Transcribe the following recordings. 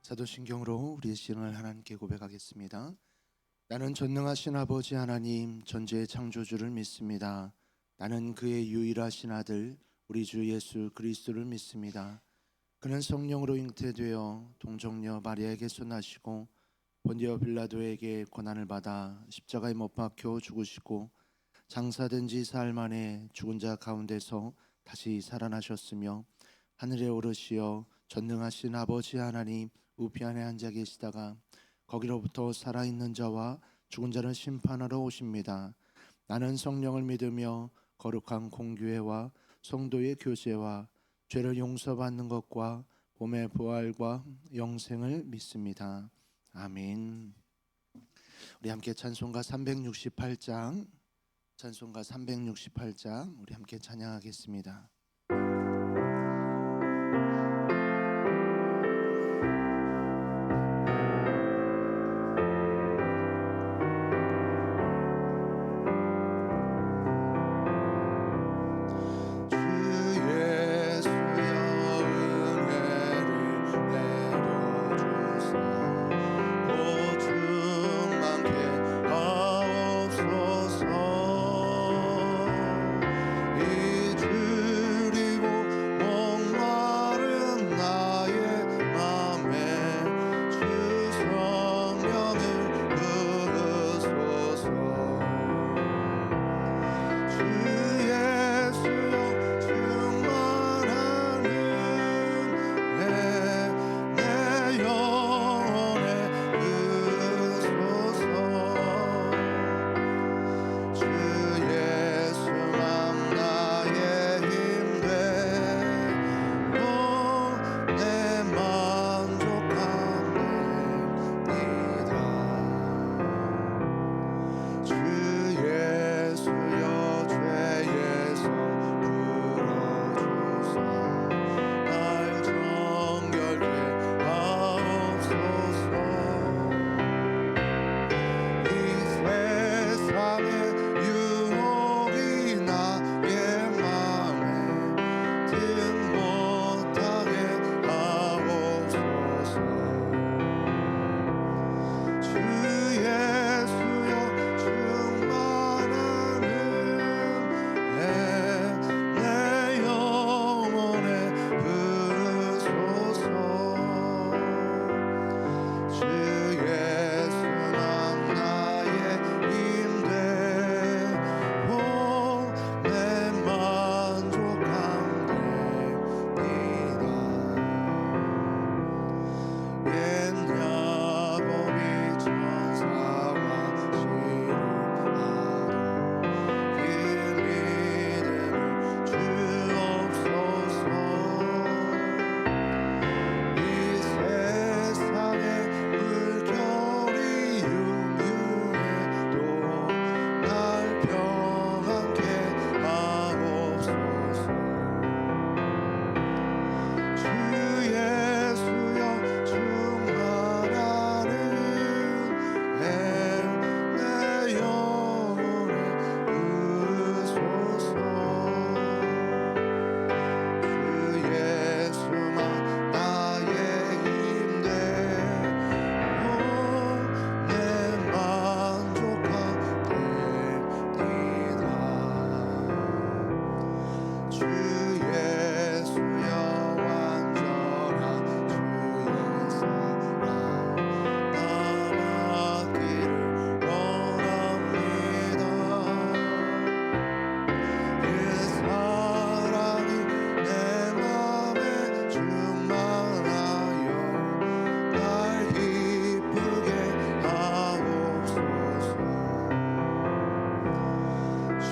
사도신경으로 우리의 신을 하나님께 고백하겠습니다. 나는 전능하신 아버지 하나님 전지의 창조주를 믿습니다. 나는 그의 유일하신 아들 우리 주 예수 그리스도를 믿습니다. 그는 성령으로 잉태되어 동정녀 마리아에게서 나시고 본디오 빌라도에게 고난을 받아 십자가에 못 박혀 죽으시고 장사된 지 사흘 만에 죽은 자 가운데서 다시 살아나셨으며 하늘에 오르시어 전능하신 아버지 하나님 우편에 앉아 계시다가 거기로부터 살아있는 자와 죽은 자를 심판하러 오십니다. 나는 성령을 믿으며 거룩한 공교회와 성도의 교제와 죄를 용서받는 것과 몸의 부활과 영생을 믿습니다. 아멘. 우리 함께 찬송가 368장 우리 함께 찬양하겠습니다.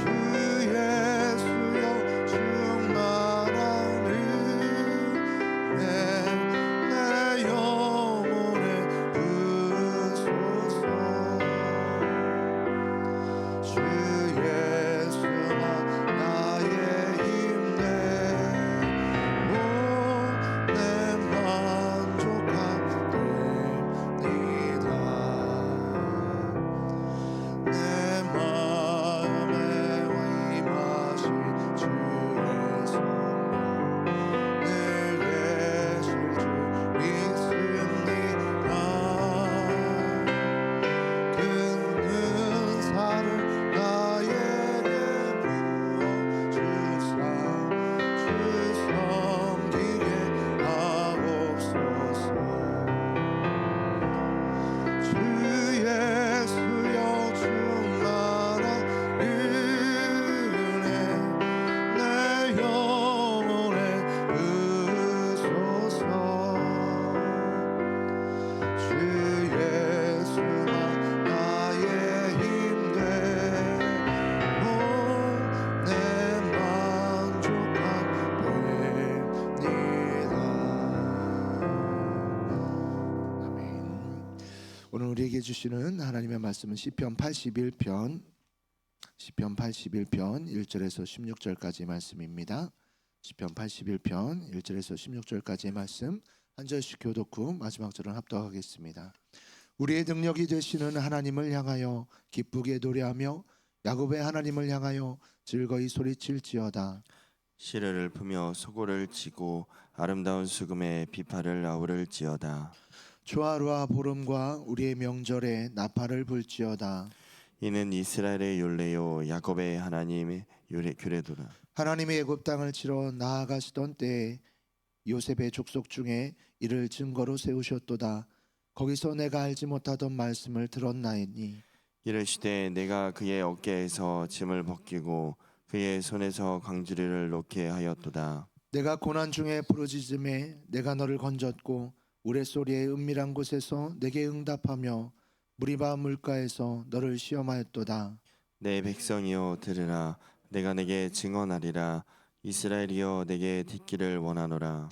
주 예수여 충만 오늘 우리에게 주시는 하나님의 말씀은 시편 81편 1절에서 16절까지 말씀입니다. 시편 81편 1절에서 16절까지의 말씀 한 절씩 교독 후 마지막 절은 합독하겠습니다. 우리의 능력이 되시는 하나님을 향하여 기쁘게 노래하며 야곱의 하나님을 향하여 즐거이 소리칠지어다. 시르를 푸며 소고를 치고 아름다운 수금에 비파를 아우를지어다. 초하루와 보름과 우리의 명절에 나팔을 불지어다. 이는 이스라엘의 율례요 야곱의 하나님의 규례도라. 하나님의 애굽 땅을 치러 나아가시던 때에 요셉의 족속 중에 이를 증거로 세우셨도다. 거기서 내가 알지 못하던 말씀을 들었나이니 이르시되 내가 그의 어깨에서 짐을 벗기고 그의 손에서 광주리를 놓게 하였도다. 내가 고난 중에 부르짖음에 내가 너를 건졌고 우레소리의 은밀한 곳에서 내게 응답하며 무리바 물가에서 너를 시험하였도다. 내 백성이여 들으라. 내가 내게 증언하리라. 이스라엘이여 내게 듣기를 원하노라.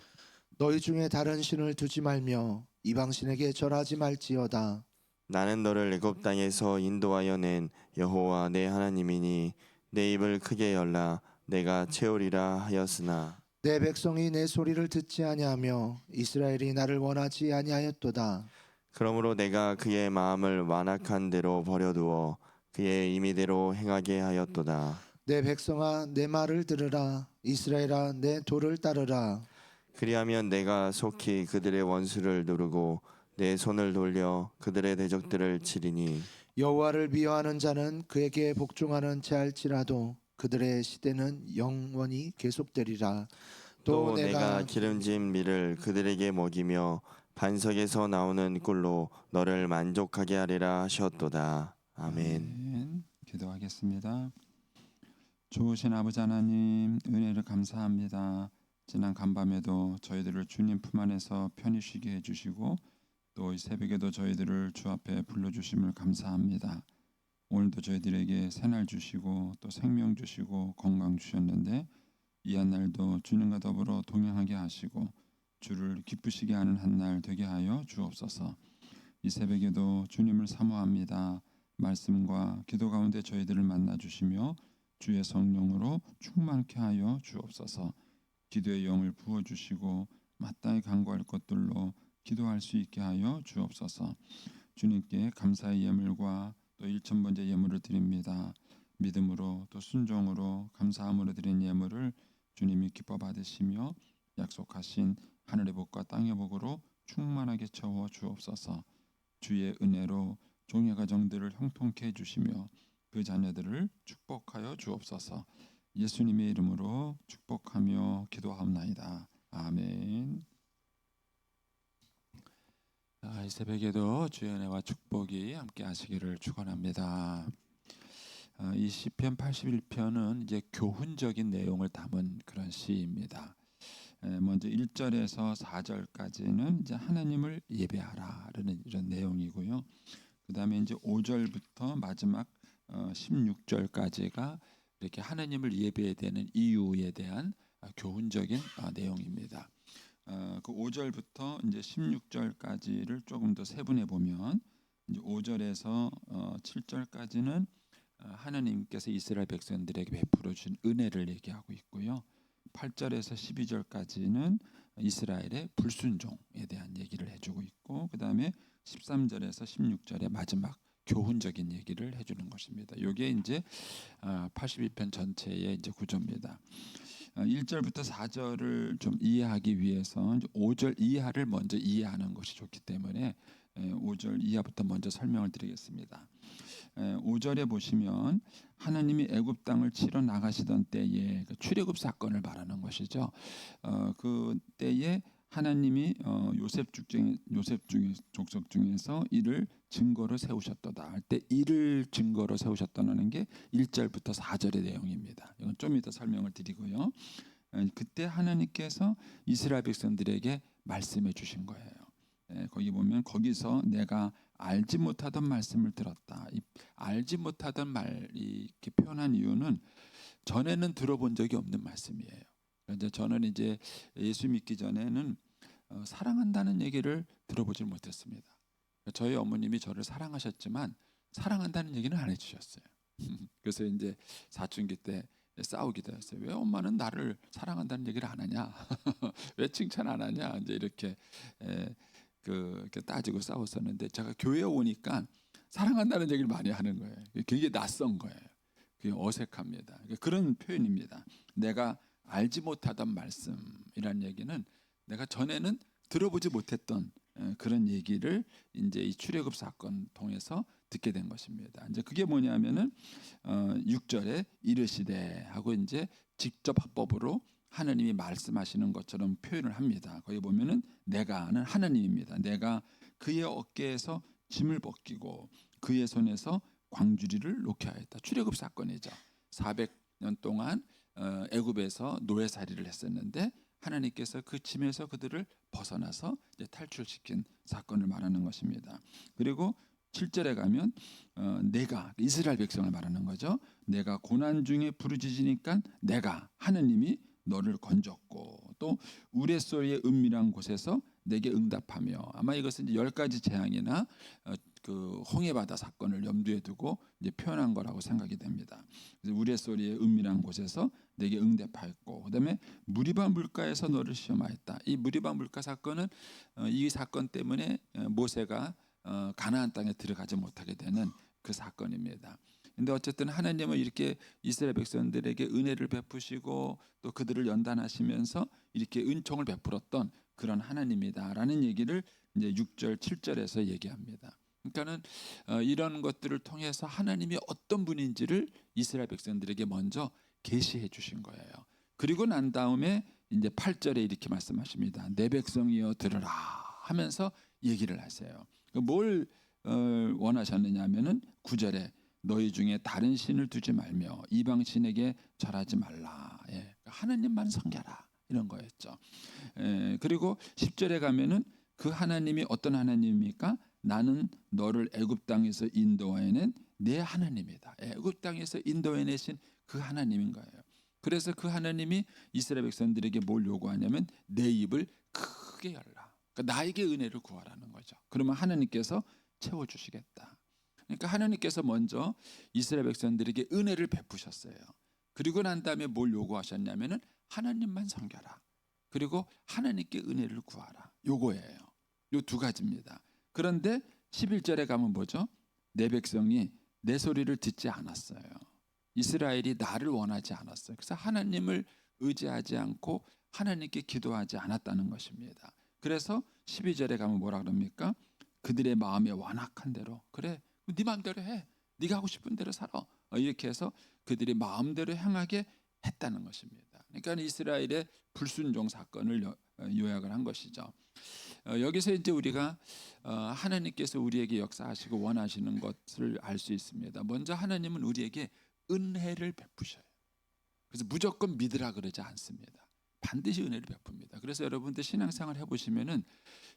너희 중에 다른 신을 두지 말며 이방신에게 절하지 말지어다. 나는 너를 애굽 땅에서 인도하여 낸 여호와 내 하나님이니 내 입을 크게 열라. 내가 채우리라 하였으나 내 백성이 내 소리를 듣지 아니하며 이스라엘이 나를 원하지 아니하였도다. 그러므로 내가 그의 마음을 완악한 대로 버려두어 그의 임의대로 행하게 하였도다. 내 백성아 내 말을 들으라. 이스라엘아 내 도를 따르라. 그리하면 내가 속히 그들의 원수를 누르고 내 손을 돌려 그들의 대적들을 치리니 여호와를 미워하는 자는 그에게 복종하는 자일지라도 그들의 시대는 영원히 계속되리라. 또 내가 기름진 밀을 그들에게 먹이며 반석에서 나오는 꿀로 너를 만족하게 하리라 하셨도다. 아멘. 기도하겠습니다. 좋으신 아버지 하나님, 은혜를 감사합니다. 지난 간밤에도 저희들을 주님 품 안에서 편히 쉬게 해주시고 또 이 새벽에도 저희들을 주 앞에 불러주심을 감사합니다. 오늘도 저희들에게 새날 주시고 또 생명 주시고 건강 주셨는데 이 한 날도 주님과 더불어 동행하게 하시고 주를 기쁘시게 하는 한 날 되게 하여 주옵소서. 이 새벽에도 주님을 사모합니다. 말씀과 기도 가운데 저희들을 만나 주시며 주의 성령으로 충만케 하여 주옵소서. 기도의 영을 부어 주시고 마땅히 간구할 것들로 기도할 수 있게 하여 주옵소서. 주님께 감사의 예물과 또 일천번째 예물을 드립니다. 믿음으로 또 순종으로 감사함으로 드린 예물을 주님이 기뻐 받으시며 약속하신 하늘의 복과 땅의 복으로 충만하게 채워 주옵소서. 주의 은혜로 종의 가정들을 형통케 해주시며 그 자녀들을 축복하여 주옵소서. 예수님의 이름으로 축복하며 기도하옵나이다. 아멘. 이 새벽에도 주의 은혜와 축복이 함께 하시기를 축원합니다. 이 시편 81편은 이제 교훈적인 내용을 담은 그런 시입니다. 먼저 1절에서 4절까지는 이제 하나님을 예배하라라는 이런 내용이고요. 그다음에 이제 5절부터 마지막 16절까지가 이렇게 하나님을 예배해야 되는 이유에 대한 교훈적인 내용입니다. 그 5절부터 이제 16절까지를 조금 더 세분해 보면 이제 5절에서 7절까지는 하나님께서 이스라엘 백성들에게 베풀어 준 은혜를 얘기하고 있고요. 8절에서 12절까지는 이스라엘의 불순종에 대한 얘기를 해주고 있고, 그 다음에 13절에서 16절의 마지막 교훈적인 얘기를 해주는 것입니다. 이게 이제 82편 전체의 이제 구조입니다. 1절부터 4절을 좀 이해하기 위해서 5절 이하를 먼저 이해하는 것이 좋기 때문에 5절 이하부터 먼저 설명을 드리겠습니다. 5절에 보시면 하나님이 애굽 땅을 치러 나가시던 때에 그 출애굽 사건을 말하는 것이죠. 그 때에 하나님이 요셉 족속 중에서 이를 증거로 세우셨도다 할 때 이를 증거로 세우셨다는 게 1절부터 4절의 내용입니다. 이건 좀 이따 설명을 드리고요. 그때 하나님께서 이스라엘 백성들에게 말씀해 주신 거예요. 거기 보면 거기서 내가 알지 못하던 말씀을 들었다. 이 알지 못하던 말 이렇게 표현한 이유는 전에는 들어본 적이 없는 말씀이에요. 그런데 저는 이제 예수 믿기 전에는 사랑한다는 얘기를 들어보질 못했습니다. 저희 어머님이 저를 사랑하셨지만 사랑한다는 얘기는 안 해주셨어요. 그래서 이제 사춘기 때 싸우기도 했어요. 왜 엄마는 나를 사랑한다는 얘기를 안 하냐? 왜 칭찬 안 하냐? 이제 이렇게 이렇게 따지고 싸웠었는데 제가 교회에 오니까 사랑한다는 얘기를 많이 하는 거예요. 그게 낯선 거예요. 그게 어색합니다. 그런 표현입니다. 내가 알지 못하던 말씀이라는 얘기는 내가 전에는 들어보지 못했던 그런 얘기를 이제 이 출애굽 사건 통해서 듣게 된 것입니다. 이제 그게 뭐냐면은 6절에 이르시되 하고 이제 직접 합법으로 하나님이 말씀하시는 것처럼 표현을 합니다. 거기 보면은 내가는 하나님입니다. 내가 그의 어깨에서 짐을 벗기고 그의 손에서 광주리를 놓게 하였다. 출애굽 사건이죠. 400년 동안 애굽에서 노예살이를 했었는데 하나님께서 그 짐에서 그들을 벗어나서 이제 탈출시킨 사건을 말하는 것입니다. 그리고 7절에 가면 내가 이스라엘 백성을 말하는 거죠. 내가 고난 중에 부르짖으니까 내가 하느님이 너를 건졌고 또 우레소리의 은밀한 곳에서 내게 응답하며 아마 이것은 이제 10가지 재앙이나 그 홍해바다 사건을 염두에 두고 이제 표현한 거라고 생각이 됩니다. 그래서 우레소리의 은밀한 곳에서 내게 응답하였고 그다음에 무리바 물가에서 너를 시험하였다. 이 무리바 물가 사건은 이 사건 때문에 모세가 가나안 땅에 들어가지 못하게 되는 그 사건입니다. 근데 어쨌든 하나님은 이렇게 이스라엘 백성들에게 은혜를 베푸시고 또 그들을 연단하시면서 이렇게 은총을 베풀었던 그런 하나님이다라는 얘기를 이제 6절, 7절에서 얘기합니다. 그러니까는 이런 것들을 통해서 하나님이 어떤 분인지를 이스라엘 백성들에게 먼저 계시해 주신 거예요. 그리고 난 다음에 이제 8절에 이렇게 말씀하십니다. 내 백성이여 들으라 하면서 얘기를 하세요. 뭘 원하셨느냐 하면은 9절에 너희 중에 다른 신을 두지 말며 이방 신에게 절하지 말라. 하나님만 섬겨라 이런 거였죠. 그리고 10절에 가면은 그 하나님이 어떤 하나님입니까? 나는 너를 애굽 땅에서 인도해낸 내 하나님이다. 애굽 땅에서 인도해내신 그 하나님인 거예요. 그래서 그 하나님이 이스라엘 백성들에게 뭘 요구하냐면 내 입을 크게 열라. 그러니까 나에게 은혜를 구하라는 거죠. 그러면 하나님께서 채워주시겠다. 그러니까 하나님께서 먼저 이스라엘 백성들에게 은혜를 베푸셨어요. 그리고 난 다음에 뭘 요구하셨냐면은 하나님만 섬겨라. 그리고 하나님께 은혜를 구하라. 요거예요. 요 두 가지입니다. 그런데 11절에 가면 뭐죠? 내 백성이 내 소리를 듣지 않았어요. 이스라엘이 나를 원하지 않았어요. 그래서 하나님을 의지하지 않고 하나님께 기도하지 않았다는 것입니다. 그래서 12절에 가면 뭐라 그럽니까? 그들의 마음에 완악한 대로 그래 네 마음대로 해. 네가 하고 싶은 대로 살아. 이렇게 해서 그들이 마음대로 행하게 했다는 것입니다. 그러니까 이스라엘의 불순종 사건을 요약을 한 것이죠. 여기서 이제 우리가 하나님께서 우리에게 역사하시고 원하시는 것을 알 수 있습니다. 먼저 하나님은 우리에게 은혜를 베푸셔요. 그래서 무조건 믿으라 그러지 않습니다. 반드시 은혜를 베풉니다. 그래서 여러분들 신앙생활 해보시면은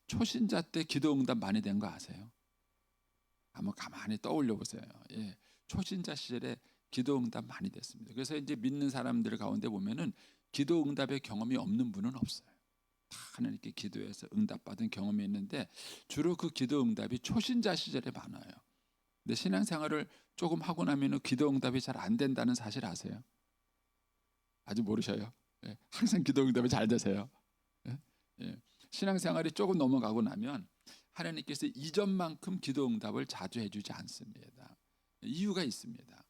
초신자 때 기도응답 많이 된 거 아세요? 한번 가만히 떠올려 보세요. 초신자 시절에 기도응답 많이 됐습니다. 그래서 이제 믿는 사람들 가운데 보면은 기도응답의 경험이 없는 분은 없어요. 다 하나님께 기도해서 응답받은 경험이 있는데 주로 그 기도응답이 초신자 시절에 많아요. 근데 신앙생활을 조금 하고 나면은 기도응답이 잘 안 된다는 사실 아세요? 아직 모르셔요? 항상 기도응답이 잘 되세요. 신앙생활이 조금 넘어가고 나면 하나님께서 이전만큼 기도응답을 자주 해주지 않습니다. 이유가 있습니다.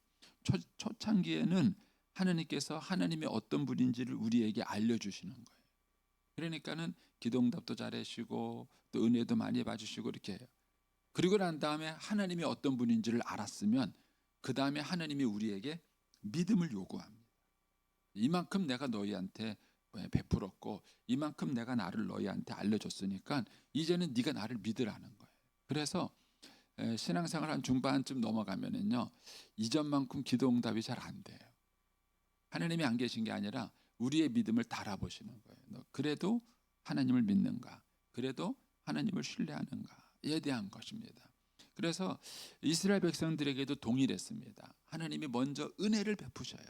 초창기에는 하나님께서 하나님이 어떤 분인지를 우리에게 알려주시는 거예요. 그러니까는 기도응답도 잘하시고 또 은혜도 많이 봐주시고 이렇게 해요. 그리고 난 다음에 하나님이 어떤 분인지를 알았으면 그 다음에 하나님이 우리에게 믿음을 요구합니다. 이만큼 내가 너희한테 베풀었고 이만큼 내가 나를 너희한테 알려줬으니까 이제는 네가 나를 믿으라는 거예요. 그래서 신앙생활 한 중반쯤 넘어가면은요 이전만큼 기도응답이 잘 안 돼요. 하나님이 안 계신 게 아니라 우리의 믿음을 달아보시는 거예요. 너 그래도 하나님을 믿는가? 그래도 하나님을 신뢰하는가에 대한 것입니다. 그래서 이스라엘 백성들에게도 동일했습니다. 하나님이 먼저 은혜를 베푸셔요.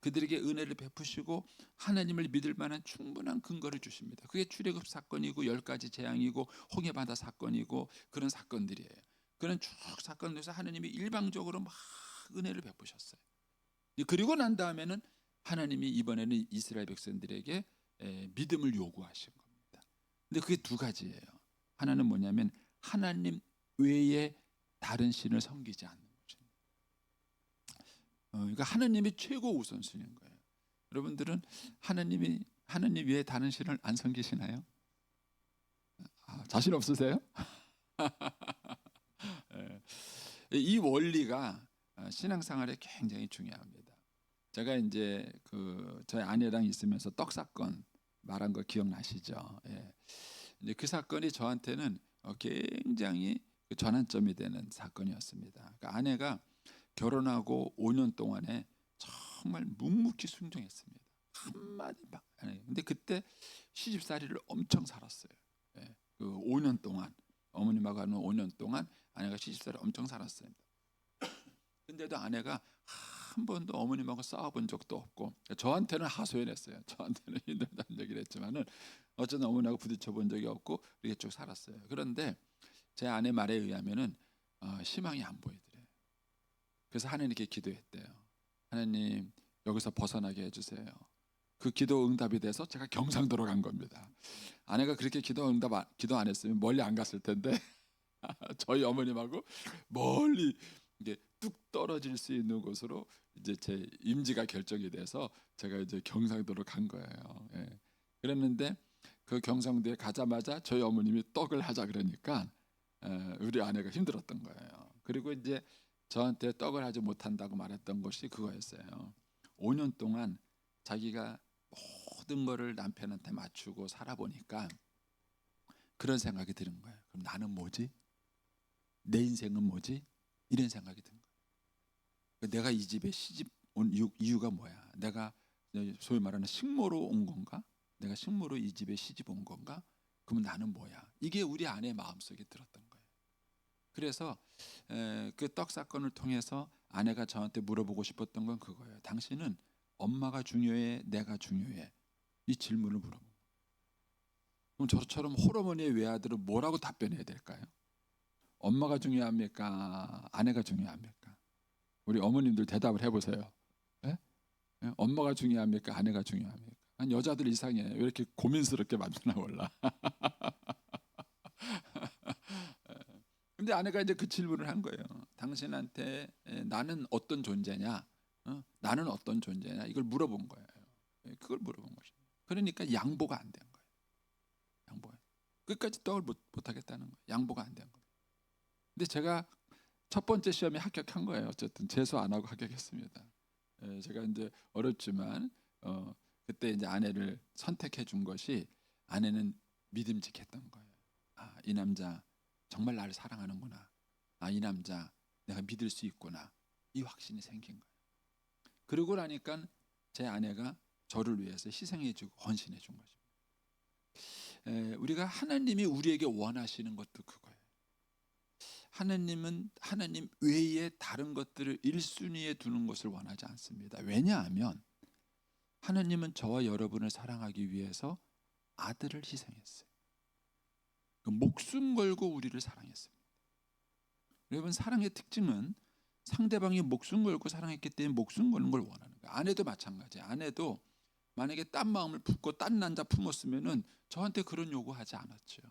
그들에게 은혜를 베푸시고 하나님을 믿을 만한 충분한 근거를 주십니다. 그게 출애굽 사건이고 10가지 재앙이고 홍해바다 사건이고 그런 사건들이에요. 그런 쭉 사건에서 하나님이 일방적으로 막 은혜를 베푸셨어요. 그리고 난 다음에는 하나님이 이번에는 이스라엘 백성들에게 믿음을 요구하신 겁니다. 근데 그게 두 가지예요. 하나는 뭐냐면 하나님 외에 다른 신을 섬기지 않는 거죠. 그러니까 하나님이 최고 우선순위인 거예요. 여러분들은 하나님 외에 다른 신을 안 섬기시나요? 자신 없으세요? 이 원리가 신앙생활에 굉장히 중요합니다. 제가 이제 저희 아내랑 있으면서 떡 사건 말한 거 기억나시죠? 예. 이제 그 사건이 저한테는 굉장히 전환점이 되는 사건이었습니다. 그러니까 아내가 결혼하고 5년 동안에 정말 묵묵히 순종했습니다. 한마디 막. 근데 그때 시집살이를 엄청 살았어요. 예. 그 5년 동안 어머님하고 하는 5년 동안 아내가 시집살이를 엄청 살았어요. 근데도 아내가 한 번도 어머님하고 싸워본 적도 없고 저한테는 하소연했어요. 저한테는 힘들다는 얘기를 했지만은 어쨌든 어머니하고 부딪혀 본 적이 없고 이렇게 쭉 살았어요. 그런데 제 아내 말에 의하면은 희망이 안 보이더래요. 그래서 하나님께 기도했대요. 하나님 여기서 벗어나게 해주세요. 그 기도 응답이 돼서 제가 경상도로 간 겁니다. 아내가 그렇게 기도 안 했으면 멀리 안 갔을 텐데 저희 어머님하고 멀리 이게 뚝 떨어질 수 있는 곳으로 이제 제 임지가 결정이 돼서 제가 이제 경상도로 간 거예요. 예. 그랬는데 그 경상도에 가자마자 저희 어머님이 떡을 하자 그러니까 우리 아내가 힘들었던 거예요. 그리고 이제 저한테 떡을 하지 못한다고 말했던 것이 그거였어요. 5년 동안 자기가 모든 거를 남편한테 맞추고 살아보니까 그런 생각이 드는 거예요. 그럼 나는 뭐지? 내 인생은 뭐지? 이런 생각이 든 거예요. 내가 이 집에 시집 온 이유가 뭐야? 내가 소위 말하는 식모로 온 건가? 내가 식모로 이 집에 시집 온 건가? 그러면 나는 뭐야? 이게 우리 아내 마음속에 들었던 거예요. 그래서 그 떡 사건을 통해서 아내가 저한테 물어보고 싶었던 건 그거예요. 당신은 엄마가 중요해? 내가 중요해? 이 질문을 물어본 거예요. 그럼 저처럼 홀어머니의 외아들은 뭐라고 답변해야 될까요? 엄마가 중요합니까? 아내가 중요합니까? 우리 어머님들 대답을 해보세요. 예? 예? 엄마가 중요합니까? 아내가 중요합니까? 한 여자들 이상해. 왜 이렇게 고민스럽게 만드나 몰라. 근데 아내가 이제 그 질문을 한 거예요. 당신한테 나는 어떤 존재냐? 나는 어떤 존재냐? 이걸 물어본 거예요. 그걸 물어본 거죠. 그러니까 양보가 안 된 거예요. 양보가. 끝까지 떡을 못 하겠다는 거예요. 양보가 안 된 거예요. 근데 제가 첫 번째 시험에 합격한 거예요. 어쨌든 재수 안 하고 합격했습니다. 제가 이제 어렵지만 그때 이제 아내를 선택해 준 것이 아내는 믿음직했던 거예요. 이 남자 정말 나를 사랑하는구나. 이 남자 내가 믿을 수 있구나. 이 확신이 생긴 거예요. 그러고 나니까 제 아내가 저를 위해서 희생해 주고 헌신해 준 것입니다. 우리가 하나님이 우리에게 원하시는 것도 그거예요. 하나님은 하나님 외에 다른 것들을 1순위에 두는 것을 원하지 않습니다. 왜냐하면 하나님은 저와 여러분을 사랑하기 위해서 아들을 희생했어요. 목숨 걸고 우리를 사랑했습니다. 여러분 사랑의 특징은 상대방이 목숨 걸고 사랑했기 때문에 목숨 거는 걸 원하는 거예요. 아내도 마찬가지예요. 아내도 만약에 딴 마음을 품고 딴 남자 품었으면은 저한테 그런 요구하지 않았죠.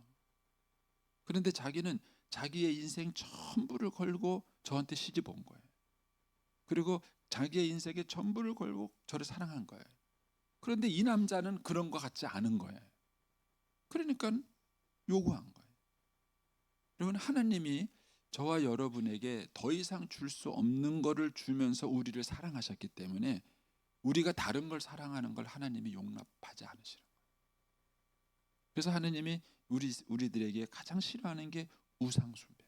그런데 자기는 자기의 인생 전부를 걸고 저한테 시집 온 거예요. 그리고 자기의 인생에 전부를 걸고 저를 사랑한 거예요. 그런데 이 남자는 그런 것 같지 않은 거예요. 그러니까 요구한 거예요. 여러분 하나님이 저와 여러분에게 더 이상 줄 수 없는 것을 주면서 우리를 사랑하셨기 때문에 우리가 다른 걸 사랑하는 걸 하나님이 용납하지 않으시는 거예요. 그래서 하나님이 우리들에게 가장 싫어하는 게 우상숭배.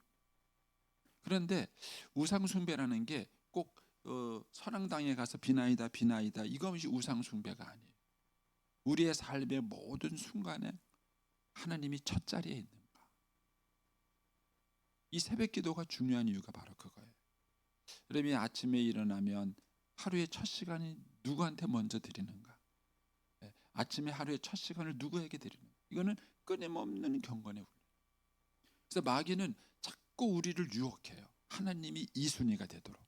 그런데 우상숭배라는 게 꼭 선앙당에 가서 비나이다 이것이 우상숭배가 아니에요. 우리의 삶의 모든 순간에 하나님이 첫 자리에 있는가. 이 새벽기도가 중요한 이유가 바로 그거예요. 여러분이 아침에 일어나면 하루의 첫 시간이 누구한테 먼저 드리는가? 예, 아침에 하루의 첫 시간을 누구에게 드리는가? 이거는 끊임없는 경건의 훈련. 그래서 마귀는 자꾸 우리를 유혹해요. 하나님이 2순위가 되도록.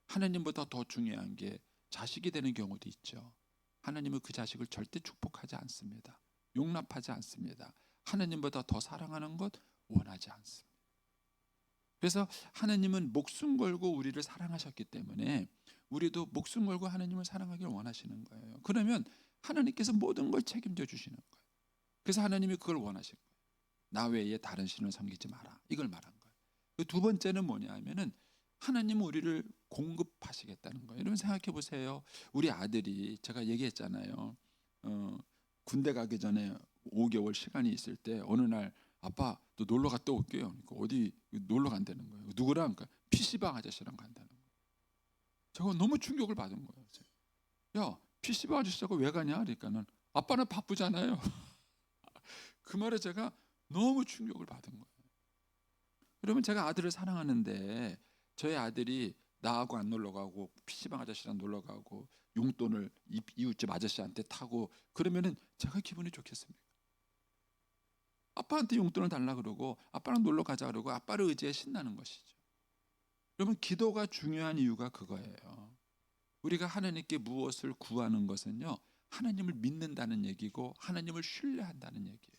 하나님보다 더 중요한 게 자식이 되는 경우도 있죠. 하나님은 그 자식을 절대 축복하지 않습니다. 용납하지 않습니다. 하나님보다 더 사랑하는 것 원하지 않습니다. 그래서 하나님은 목숨 걸고 우리를 사랑하셨기 때문에 우리도 목숨 걸고 하나님을 사랑하기를 원하시는 거예요. 그러면 하나님께서 모든 걸 책임져 주시는 거예요. 그래서 하나님이 그걸 원하신 거예요. 나 외에 다른 신을 섬기지 마라. 이걸 말한 거예요. 두 번째는 뭐냐 하면은 하나님은 우리를 공급하시겠다는 거예요. 여러분 생각해 보세요. 우리 아들이 제가 얘기했잖아요. 군대 가기 전에 5개월 시간이 있을 때 어느 날 아빠 또 놀러 갔다 올게요. 그러니까 어디 놀러 간다는 거예요. 누구랑? 그러니까 PC방 아저씨랑 간다는 거예요. 제가 너무 충격을 받은 거예요. 야, PC방 아저씨하고 왜 가냐? 그러니까는 아빠는 바쁘잖아요. 그 말에 제가 너무 충격을 받은 거예요. 그러면 제가 아들을 사랑하는데 저희 아들이 나하고 안 놀러 가고 PC방 아저씨랑 놀러 가고 용돈을 이웃집 아저씨한테 타고 그러면은 제가 기분이 좋겠습니까? 아빠한테 용돈을 달라 그러고 아빠랑 놀러 가자 그러고 아빠를 의지해 신나는 것이죠. 여러분 기도가 중요한 이유가 그거예요. 우리가 하나님께 무엇을 구하는 것은요, 하나님을 믿는다는 얘기고 하나님을 신뢰한다는 얘기예요.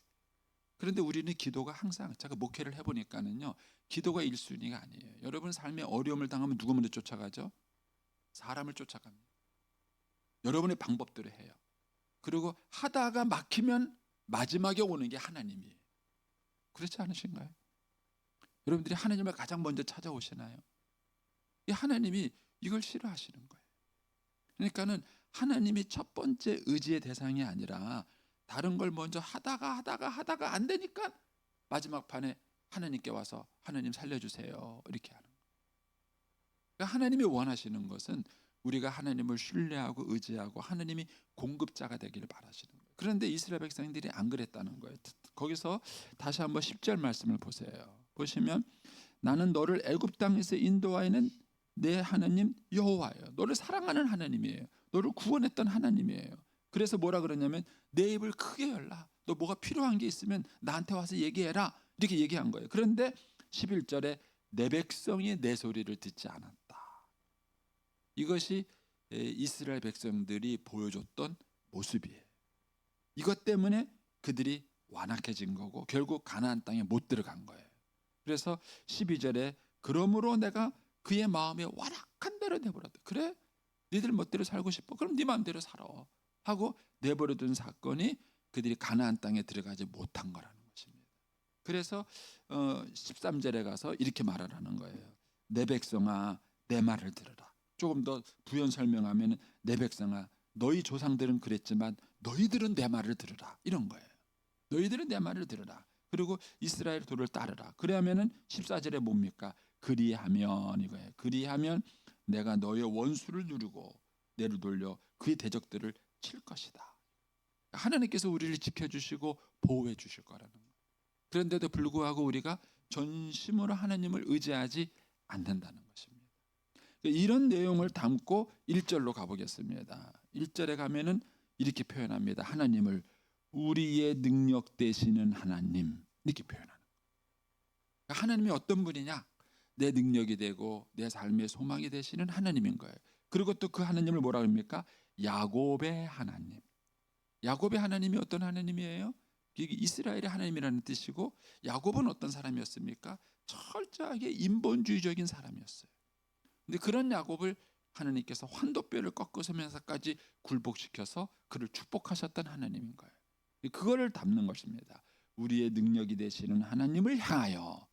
그런데 우리는 기도가 항상 제가 목회를 해보니까는요, 기도가 1순위가 아니에요. 여러분 삶에 어려움을 당하면 누구 먼저 쫓아가죠? 사람을 쫓아갑니다. 여러분의 방법대로 해요. 그리고 하다가 막히면 마지막에 오는 게 하나님이에요. 그렇지 않으신가요? 여러분들이 하나님을 가장 먼저 찾아오시나요? 이 하나님이 이걸 싫어하시는 거예요. 그러니까는 하나님이 첫 번째 의지의 대상이 아니라 다른 걸 먼저 하다가 안 되니까 마지막 판에 하나님께 와서 하나님 살려주세요 이렇게 하는 거예요. 그러니까 하나님이 원하시는 것은 우리가 하나님을 신뢰하고 의지하고 하나님이 공급자가 되기를 바라시는 거예요. 그런데 이스라엘 백성들이 안 그랬다는 거예요. 거기서 다시 한번 10절 말씀을 보세요. 보시면 나는 너를 애굽 땅에서 인도하여낸 내 하나님 여호와예요. 너를 사랑하는 하나님이에요. 너를 구원했던 하나님이에요. 그래서 뭐라 그러냐면 내 입을 크게 열라. 너 뭐가 필요한 게 있으면 나한테 와서 얘기해라. 이렇게 얘기한 거예요. 그런데 11절에 내 백성이 내 소리를 듣지 않았다. 이것이 이스라엘 백성들이 보여줬던 모습이에요. 이것 때문에 그들이 완악해진 거고 결국 가나안 땅에 못 들어간 거예요. 그래서 12절에 그러므로 내가 그의 마음에 완악한 대로 내버렸다. 그래? 니들 멋대로 살고 싶어? 그럼 네 마음대로 살아 하고 내버려둔 사건이 그들이 가나안 땅에 들어가지 못한 거라는 것입니다. 그래서 13절에 가서 이렇게 말하라는 거예요. 내 백성아 내 말을 들으라. 조금 더 부연 설명하면 내 백성아 너희 조상들은 그랬지만 너희들은 내 말을 들으라. 이런 거예요. 너희들은 내 말을 들으라. 그리고 이스라엘 도를 따르라. 그래야면은 14절에 뭡니까? 그리하면 이거예요. 그리하면 내가 너의 원수를 누르고 내를 돌려 그의 대적들을 칠 것이다. 하나님께서 우리를 지켜주시고 보호해 주실 거라는 거예요. 그런데도 불구하고 우리가 전심으로 하나님을 의지하지 않는다는 것입니다. 이런 내용을 담고 1절로 가보겠습니다. 1절에 가면은 이렇게 표현합니다. 하나님을 우리의 능력 되시는 하나님 이렇게 표현하는 거예요. 하나님이 어떤 분이냐? 내 능력이 되고 내 삶의 소망이 되시는 하나님인 거예요. 그리고 또 그 하나님을 뭐라 합니까? 야곱의 하나님. 야곱의 하나님이 어떤 하나님이에요? 이게 이스라엘의 하나님이라는 뜻이고 야곱은 어떤 사람이었습니까? 철저하게 인본주의적인 사람이었어요. 근데 그런 야곱을 하나님께서 환도뼈를 꺾으면서까지 굴복시켜서 그를 축복하셨던 하나님인 거예요. 그거를 담는 것입니다. 우리의 능력이 되시는 하나님을 향하여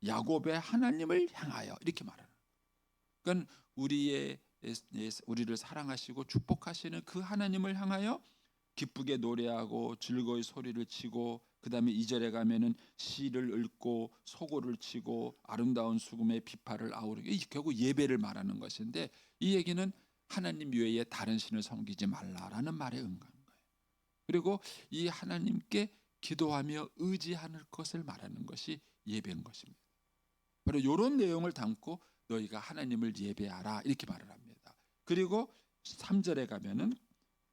야곱의 하나님을 향하여 이렇게 말하는 거예요. 그러니까 우리를 사랑하시고 축복하시는 그 하나님을 향하여 기쁘게 노래하고 즐거이 소리를 치고 그 다음에 2절에 가면은 시를 읊고 소고를 치고 아름다운 수금의 비파를 아우르고 결국 예배를 말하는 것인데 이 얘기는 하나님 외에 다른 신을 섬기지 말라라는 말에 응하는 거예요. 그리고 이 하나님께 기도하며 의지하는 것을 말하는 것이 예배인 것입니다. 바로 이런 내용을 담고 너희가 하나님을 예배하라 이렇게 말을 합니다. 그리고 3절에 가면은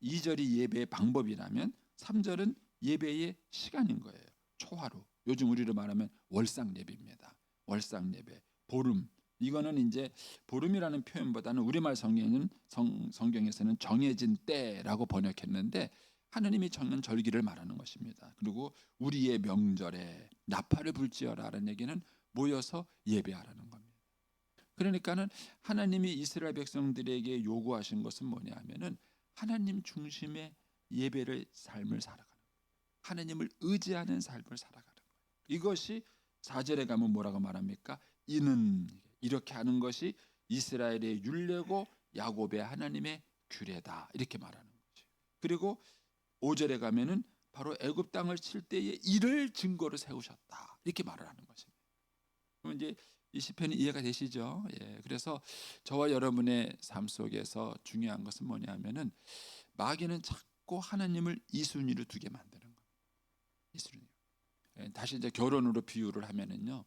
2절이 예배의 방법이라면 3절은 예배의 시간인 거예요. 초하루. 요즘 우리로 말하면 월상 예배입니다. 월상 예배. 보름. 이거는 이제 보름이라는 표현보다는 우리말 성경에서는 정해진 때라고 번역했는데 하느님이 정한 절기를 말하는 것입니다. 그리고 우리의 명절에 나팔을 불지어라라는 얘기는 모여서 예배하라는 겁니다. 그러니까는 하나님이 이스라엘 백성들에게 요구하신 것은 뭐냐면은 하나님 중심의 예배를 삶을 살아가는 거예요. 하나님을 의지하는 삶을 살아가는 거예요. 이것이 4절에 가면 뭐라고 말합니까? 이는 이렇게 하는 것이 이스라엘의 율례고 야곱의 하나님의 규례다. 이렇게 말하는 거죠. 그리고 5절에 가면은 바로 애굽 땅을 칠 때에 이를 증거로 세우셨다. 이렇게 말을 하는 것입니다. 그럼 이제 이 시편이 이해가 되시죠? 예. 그래서 저와 여러분의 삶 속에서 중요한 것은 뭐냐면은 마귀는 자꾸 하나님을 이순위로 두게 만드는 거예요. 이순위. 예. 다시 이제 결혼으로 비유를 하면은요.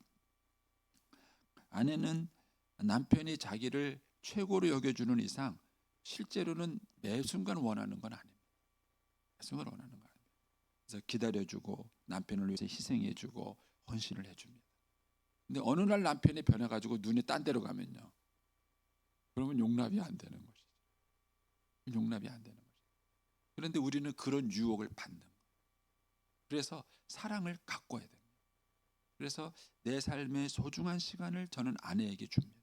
아내는 남편이 자기를 최고로 여겨주는 이상 실제로는 매 순간 원하는 건 아닙니다. 매 순간 원하는 건 아닙니다. 그래서 기다려주고 남편을 위해서 희생해주고 헌신을 해줍니다. 근데 어느 날 남편이 변해가지고 눈이 딴 데로 가면요. 그러면 용납이 안 되는 것이죠. 용납이 안 되는 것이죠. 그런데 우리는 그런 유혹을 받는 거예요. 그래서 사랑을 가꿔야 됩니다. 그래서 내 삶의 소중한 시간을 저는 아내에게 줍니다.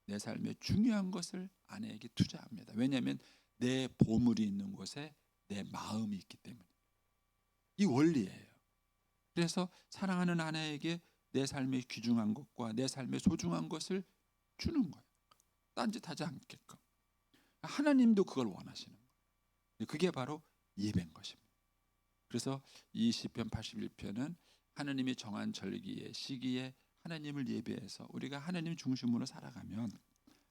내 삶의 중요한 것을 아내에게 투자합니다. 왜냐하면 내 보물이 있는 곳에 내 마음이 있기 때문에. 이 원리예요. 그래서 사랑하는 아내에게 내 삶의 귀중한 것과 내 삶의 소중한 것을 주는 거예요. 딴짓하지 않게끔. 하나님도 그걸 원하시는 거예요. 그게 바로 예배인 것입니다. 그래서 이 시편 81편은 하나님이 정한 절기의 시기에 하나님을 예배해서 우리가 하나님 중심으로 살아가면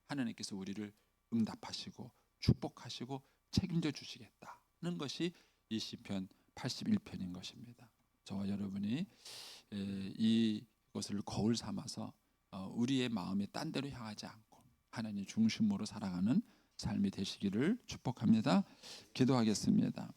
하나님께서 우리를 응답하시고 축복하시고 책임져 주시겠다는 것이 이 시편 81편인 것입니다. 저와 여러분이 이것을 거울 삼아서 우리의 마음이 딴 데로 향하지 않고 하나님 중심으로 살아가는 삶이 되시기를 축복합니다. 기도하겠습니다.